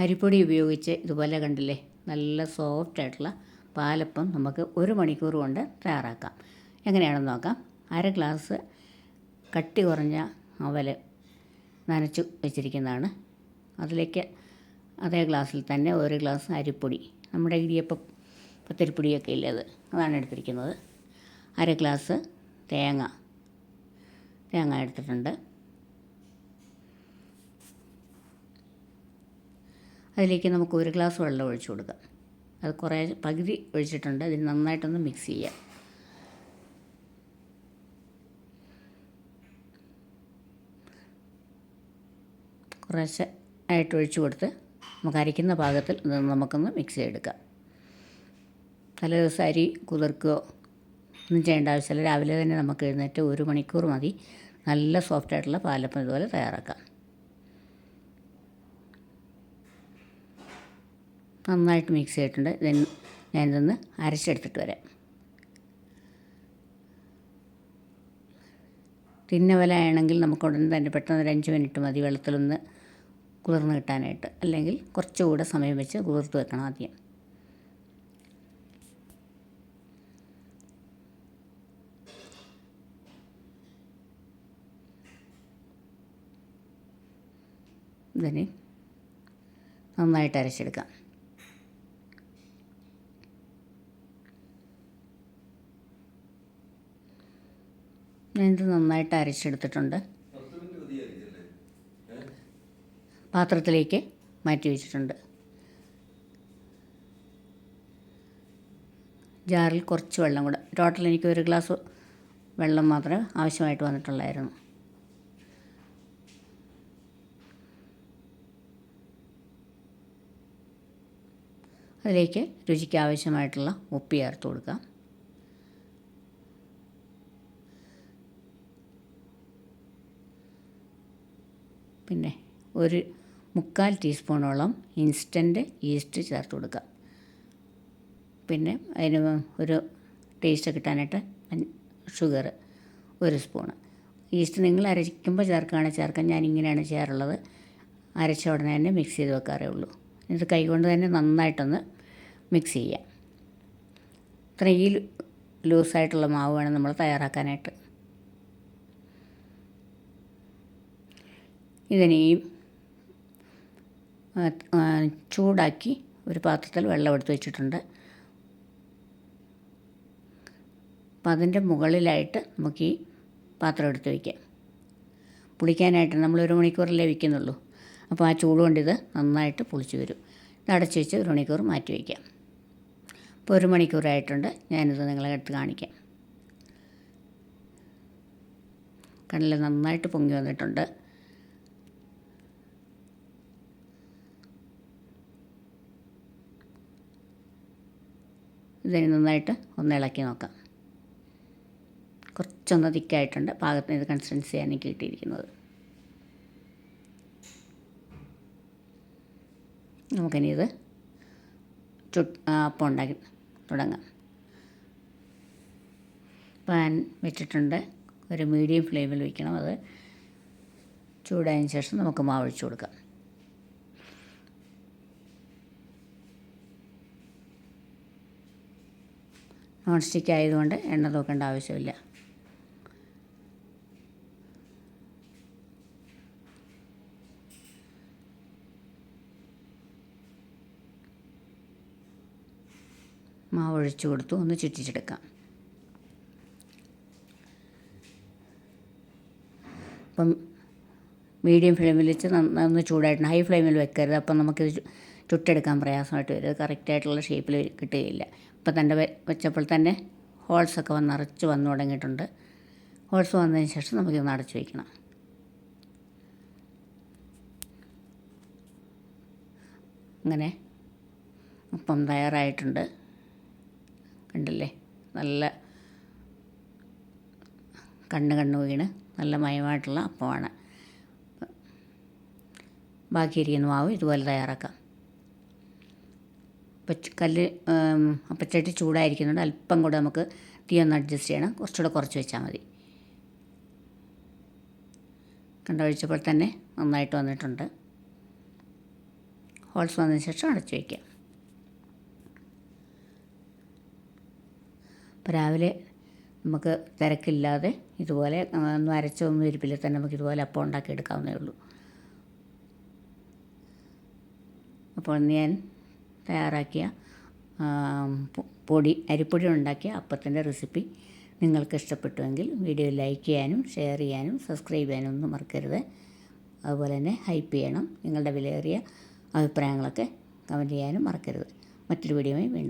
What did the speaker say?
അരിപ്പൊടി ഉപയോഗിച്ച് ഇതുപോലെ കണ്ടില്ലേ നല്ല സോഫ്റ്റായിട്ടുള്ള പാലപ്പം നമുക്ക് 1 മണിക്കൂർ കൊണ്ട് തയ്യാറാക്കാം. എങ്ങനെയാണെന്ന് നോക്കാം. 1/2 ഗ്ലാസ് കട്ടി കുറഞ്ഞ അവൽ നനച്ച് വെച്ചിരിക്കുന്നതാണ്. അതിലേക്ക് അതേ ഗ്ലാസ്സിൽ തന്നെ 1 ഗ്ലാസ് അരിപ്പൊടി, നമ്മുടെ ഇടിയപ്പം പത്തിരിപ്പൊടിയൊക്കെ ഇല്ലേ അതാണ് എടുത്തിരിക്കുന്നത്. 1/2 ഗ്ലാസ് തേങ്ങ എടുത്തിട്ടുണ്ട്. അതിലേക്ക് നമുക്ക് 1 ഗ്ലാസ് വെള്ളം ഒഴിച്ചു കൊടുക്കാം. അത് പകുതി ഒഴിച്ചിട്ടുണ്ട്. ഇതിന് നന്നായിട്ടൊന്ന് മിക്സ് ചെയ്യാം. കുറേശ്ശെ ആയിട്ട് ഒഴിച്ചു കൊടുത്ത് നമുക്ക് അരയ്ക്കുന്ന പാകത്തിൽ ഇത് നമുക്കൊന്ന് മിക്സ് ചെയ്തെടുക്കാം. തലേ ദിവസം അരി കുതിർക്കുകയോ ഒന്നും ചെയ്യേണ്ട ആവശ്യമില്ല. രാവിലെ തന്നെ നമുക്ക് എഴുന്നേറ്റ് 1 മണിക്കൂർ മതി നല്ല സോഫ്റ്റായിട്ടുള്ള പാലപ്പം ഇതുപോലെ തയ്യാറാക്കാം. നന്നായിട്ട് മിക്സ് ചെയ്തിട്ടുണ്ട്. ഞാനിതൊന്ന് അരച്ചെടുത്തിട്ട് വരാം. തിന്നവലാണെങ്കിൽ നമുക്ക് ഉടൻ തന്നെ പെട്ടെന്ന് ഒരു 5 മിനിറ്റ് മതി വെള്ളത്തിലൊന്ന് കുതിർന്ന് കിട്ടാനായിട്ട്. അല്ലെങ്കിൽ കുറച്ചുകൂടെ സമയം വെച്ച് കുതിർത്ത് വെക്കണം ആദ്യം. ഇതിന് നന്നായിട്ട് അരച്ചെടുക്കാം. ഞാനിത് നന്നായിട്ട് അരച്ചെടുത്തിട്ടുണ്ട്. പാത്രത്തിലേക്ക് മാറ്റി വെച്ചിട്ടുണ്ട്. ജാറിൽ കുറച്ച് വെള്ളം കൂടെ, ടോട്ടൽ എനിക്ക് 1 ഗ്ലാസ് വെള്ളം മാത്രമേ ആവശ്യമായിട്ട് വന്നിട്ടുള്ളായിരുന്നു. അതിലേക്ക് രുചിക്ക് ആവശ്യമായിട്ടുള്ള ഉപ്പ് ചേർത്ത് കൊടുക്കാം. പിന്നെ 1/4 ടീസ്പൂണോളം ഇൻസ്റ്റൻറ്റ് ഈസ്റ്റ് ചേർത്ത് കൊടുക്കുക. പിന്നെ അതിന് ഒരു ടേസ്റ്റ് കിട്ടാനായിട്ട് ഷുഗർ 1 സ്പൂണ്. ഈസ്റ്റ് നിങ്ങൾ അരയ്ക്കുമ്പോൾ ചേർക്കാം. ഞാനിങ്ങനെയാണ് ചെയ്യാറുള്ളത്. അരച്ച ഉടനെ തന്നെ മിക്സ് ചെയ്ത് വെക്കാറേ ഉള്ളൂ. ഇത് കൈകൊണ്ട് തന്നെ നന്നായിട്ടൊന്ന് മിക്സ് ചെയ്യാം. ഇത്രയും ലൂസായിട്ടുള്ള മാവ് വേണം നമ്മൾ തയ്യാറാക്കാനായിട്ട്. ഇതിനെ ചൂടാക്കി ഒരു പാത്രത്തിൽ വെള്ളം എടുത്ത് വെച്ചിട്ടുണ്ട്. അപ്പം അതിൻ്റെ മുകളിലായിട്ട് നമുക്ക് ഈ പാത്രം എടുത്ത് വയ്ക്കാം. പുളിക്കാനായിട്ട് നമ്മൾ 1 മണിക്കൂറല്ലേ വയ്ക്കുന്നുള്ളൂ. അപ്പോൾ ആ ചൂട് കൊണ്ട് ഇത് നന്നായിട്ട് പുളിച്ച് വരും. ഇത് അടച്ച് വെച്ച് 1 മണിക്കൂർ മാറ്റി വയ്ക്കാം. ഇപ്പോൾ 1 മണിക്കൂറായിട്ടുണ്ട്. ഞാനിത് നിങ്ങളെ എടുത്ത് കാണിക്കാം. കടല നന്നായിട്ട് പൊങ്ങി വന്നിട്ടുണ്ട്. ഇതിന് നന്നായിട്ട് ഒന്ന് ഇളക്കി നോക്കാം. കുറച്ചൊന്ന് തിക്കായിട്ടുണ്ട്. പാകത്തിന് ഇത് കൺസിസ്റ്റൻസിയാണ് എനിക്ക് കിട്ടിയിരിക്കുന്നത്. നമുക്കിനി ഇത് അപ്പം ഉണ്ടാക്കി തുടങ്ങാം. പാൻ വെച്ചിട്ടുണ്ട്. ഒരു മീഡിയം ഫ്ലെയിമിൽ വയ്ക്കണം. അത് ചൂടായതിന് ശേഷം നമുക്ക് മാവ് ഒഴിച്ച് കൊടുക്കാം. നോൺ സ്റ്റിക്ക് ആയതുകൊണ്ട് എണ്ണ തൂക്കേണ്ട ആവശ്യമില്ല. മാവ് ഒഴിച്ച് കൊടുത്തു. ഒന്ന് ചുറ്റിച്ചെടുക്കാം. അപ്പം മീഡിയം ഫ്ലെയിമിൽ വെച്ച് നന്നായി ചൂടായിട്ടുണ്ട്. ഹൈ ഫ്ലെയിമിൽ വെക്കരുത്. അപ്പം നമുക്കിത് ചുട്ടെടുക്കാൻ പ്രയാസമായിട്ട് വരും. അത് കറക്റ്റായിട്ടുള്ള ഷേപ്പിൽ കിട്ടുകയില്ല. ഇപ്പം തന്നെ വെച്ചപ്പോൾ തന്നെ ഹോൾസൊക്കെ നിറച്ച് വന്നു തുടങ്ങിയിട്ടുണ്ട്. ഹോൾസ് വന്നതിന് ശേഷം നമുക്കിതൊന്ന് അടച്ച് വയ്ക്കണം. അങ്ങനെ അപ്പം തയ്യാറായിട്ടുണ്ട്. കണ്ടില്ലേ, നല്ല കണ്ണ് വീണ് നല്ല മയമായിട്ടുള്ള അപ്പമാണ്. ബാക്കിയിരിക്കുന്ന മാവ് ഇതുപോലെ തയ്യാറാക്കാം. അപ്പച്ചട്ടി ചൂടായിരിക്കുന്നുണ്ട്. അല്പം കൂടെ നമുക്ക് തീ ഒന്ന് അഡ്ജസ്റ്റ് ചെയ്യണം. കുറച്ചുകൂടെ കുറച്ച് വെച്ചാൽ മതി. കണ്ടൊഴിച്ചപ്പോൾ തന്നെ നന്നായിട്ട് വന്നിട്ടുണ്ട്. ഹോൾസ് വന്നതിന് ശേഷം അടച്ചു വയ്ക്കുക. അപ്പോൾ രാവിലെ നമുക്ക് തിരക്കില്ലാതെ ഇതുപോലെ ഒന്നും അരച്ചൊന്നും ഇരിപ്പിൽ തന്നെ നമുക്ക് ഇതുപോലെ അപ്പം ഉണ്ടാക്കി എടുക്കാവുന്നേ ഉള്ളൂ. അപ്പോൾ ഞാൻ തയ്യാറാക്കിയ അരിപ്പൊടി ഉണ്ടാക്കിയ അപ്പത്തിൻ്റെ റെസിപ്പി നിങ്ങൾക്ക് ഇഷ്ടപ്പെട്ടുവെങ്കിൽ വീഡിയോ ലൈക്ക് ചെയ്യാനും ഷെയർ ചെയ്യാനും സബ്സ്ക്രൈബ് ചെയ്യാനും ഒന്നും മറക്കരുത്. അതുപോലെ തന്നെ ഹൈപ്പ് ചെയ്യണം. നിങ്ങളുടെ വിലയേറിയ അഭിപ്രായങ്ങളൊക്കെ കമൻറ്റ് ചെയ്യാനും മറക്കരുത്. മറ്റൊരു വീഡിയോയുമായി വീണ്ടും